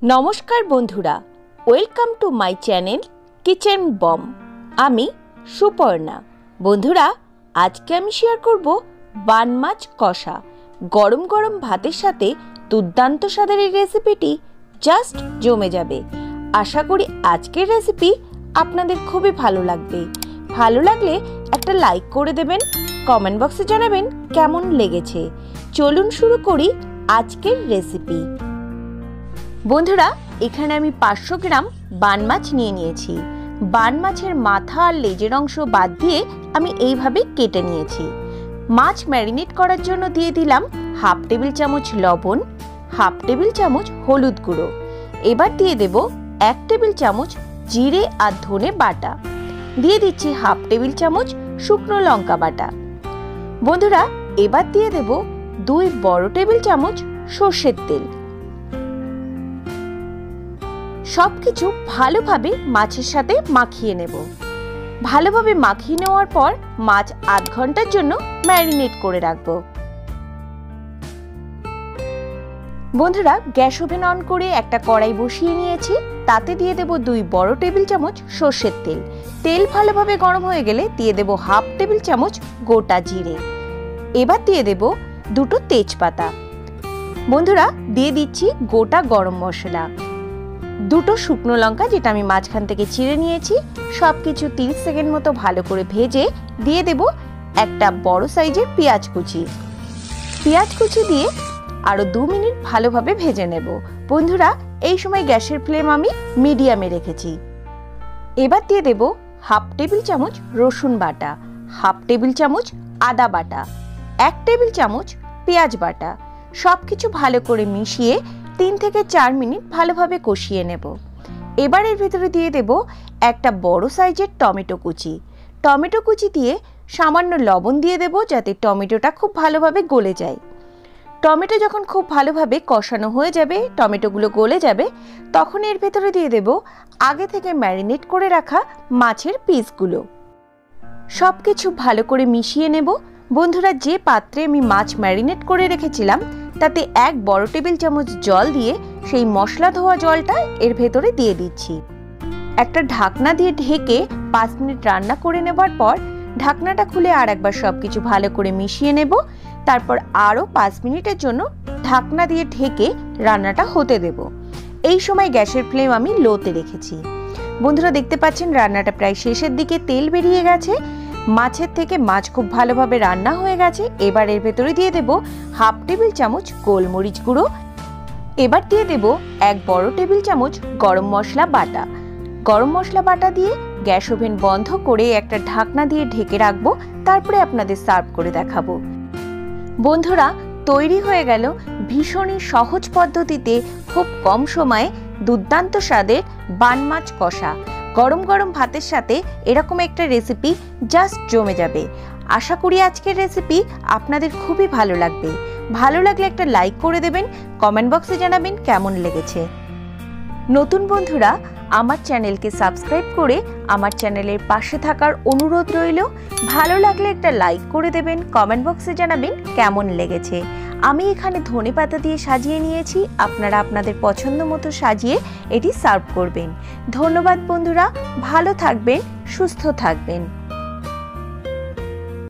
नमस्कार बंधुरा welcome to my channel kitchen बम। आमी सुपर्णा। बंधुरा आज के आमी शेयर करब बान माछ कषा। गरम गरम भातेर साथे दुर्दान्त स्वादेर এই রেসিপিটি জাস্ট জমে যাবে। आशा करी आजकेर रेसिपि आपनादेर खूबই ভালো লাগবে। ভালো লাগলে একটা লাইক করে দেবেন, কমেন্ট বক্সে জানাবেন কেমন লেগেছে। চলুন শুরু করি আজকের রেসিপি। বন্ধুরা এখানে আমি 500 গ্রাম বান মাছ নিয়ে নিয়েছি। বান মাছের মাথা আর লেজের অংশ বাদ দিয়ে আমি এইভাবে কেটে নিয়েছি। মাছ ম্যারিনেট করার জন্য দিয়ে দিলাম হাফ টেবিল চামচ লবণ, হাফ টেবিল চামচ হলুদ গুঁড়ো। এবার দিয়ে দেব 1 টেবিল চামচ জিরে আর ধনে বাটা। দিয়ে দিচ্ছি হাফ টেবিল চামচ শুকনো লঙ্কা বাটা। বন্ধুরা এবার দিয়ে দেব 2 বড় টেবিল চামচ সরষের তেল। সবকিছু ভালোভাবে মাছের সাথে মাখিয়ে নেব। ভালোভাবে মাখিয়ে নেওয়ার পর মাছ আধ ঘন্টার জন্য ম্যারিনেট করে রাখবো। বন্ধুরা গ্যাস ওভেন অন করে একটা কড়াই বসিয়ে নিয়েছি। তাতে দিয়ে দেব 2 বড় টেবিল চামচ সরষের তেল। তেল ভালোভাবে গরম হয়ে গেলে দিয়ে দেব হাফ টেবিল চামচ গোটা জিরে। এবার দিয়ে দেব 2টো তেজপাতা। বন্ধুরা দিয়ে দিচ্ছি গোটা গরম মশলা, 2টো শুকনো লঙ্কা যেটা আমি মাঝখান থেকে ছিঁড়ে নিয়েছি। সবকিছু 30 সেকেন্ড মতো ভালো করে ভেজে দিয়ে দেব একটা বড় সাইজের পেঁয়াজ কুচি। পেঁয়াজ কুচি দিয়ে আরো 2 মিনিট ভালোভাবে ভেজে নেব। বন্ধুরা এই সময় গ্যাসের ফ্লেম আমি মিডিয়ামে রেখেছি। এবার দিয়ে দেব হাফ টেবিল চামচ রসুন বাটা, হাফ টেবিল চামচ আদা বাটা, 1 টেবিল চামচ পেঁয়াজ বাটা। সবকিছু ভালো করে মিশিয়ে 3 থেকে 4 মিনিট ভালোভাবে কষিয়ে নেব। এবার এর ভিতরে দিয়ে দেব একটা বড় সাইজের টমেটো কুচি। টমেটো কুচি দিয়ে সামান্য লবণ দিয়ে দেব যাতে টমেটোটা খুব ভালোভাবে গলে যায়। টমেটো যখন খুব ভালোভাবে কষানো হয়ে যাবে, টমেটোগুলো গলে যাবে, তখন এর ভেতরে দিয়ে দেব আগে থেকে ম্যারিনেট করে রাখা মাছের পিসগুলো। সবকিছু ভালো করে মিশিয়ে নেব। বন্ধুরা যে পাত্রে আমি মাছ ম্যারিনেট করে রেখেছিলাম তাতে 1 বড় টেবিল চামচ জল দিয়ে সেই মশলা ধোয়া জলটা এর ভেতরে দিয়ে দিচ্ছি। একটা ঢাকনা দিয়ে ঢেকে 5 মিনিট রান্না করে নেবার পর ঢাকনাটা খুলে আর একবার সবকিছু ভালো করে মিশিয়ে নেব। তারপর আরও 5 মিনিটের জন্য ঢাকনা দিয়ে ঢেকে রান্নাটা হতে দেব। এই সময় গ্যাসের ফ্লেম আমি লোতে রেখেছি। বন্ধুরা দেখতে পাচ্ছেন রান্নাটা প্রায় শেষের দিকে, তেল বেরিয়ে গেছে, মাছের থেকে মাছ খুব ভালোভাবে রান্না হয়ে গেছে। এবার এর ভেতরে দিয়ে দেব হাফ টেবিল চামচ গোলমরিচ গুঁড়ো। এবার দিয়ে দেব 1 বড় টেবিল চামচ গরম মশলা বাটা। গরম মশলা বাটা দিয়ে গ্যাস ওভেন বন্ধ করে একটা ঢাকনা দিয়ে ঢেকে রাখবো। তারপরে আপনাদের সার্ভ করে দেখাবো। বন্ধুরা তৈরি হয়ে গেল ভীষণই সহজ পদ্ধতিতে খুব কম সময়ে দুর্দান্ত স্বাদের বান মাছ কষা। গরম গরম ভাতের সাথে এরকম একটা রেসিপি জাস্ট জমে যাবে। আশা করি আজকের রেসিপি আপনাদের খুবই ভালো লাগবে। ভালো লাগলে একটা লাইক করে দেবেন, কমেন্ট বক্সে জানাবেন কেমন লেগেছে। নতুন বন্ধুরা আমার চ্যানেলকে সাবস্ক্রাইব করে আমার চ্যানেলের পাশে থাকার অনুরোধ রইল। ভালো লাগলে একটা লাইক করে দেবেন, কমেন্ট বক্সে জানাবেন কেমন লেগেছে। আমি এখানে ধনেপাতা দিয়ে সাজিয়ে নিয়েছি, আপনারা আপনাদের পছন্দ মতো সাজিয়ে এটি সার্ভ করবেন। ধন্যবাদ বন্ধুরা, ভালো থাকবেন, সুস্থ থাকবেন।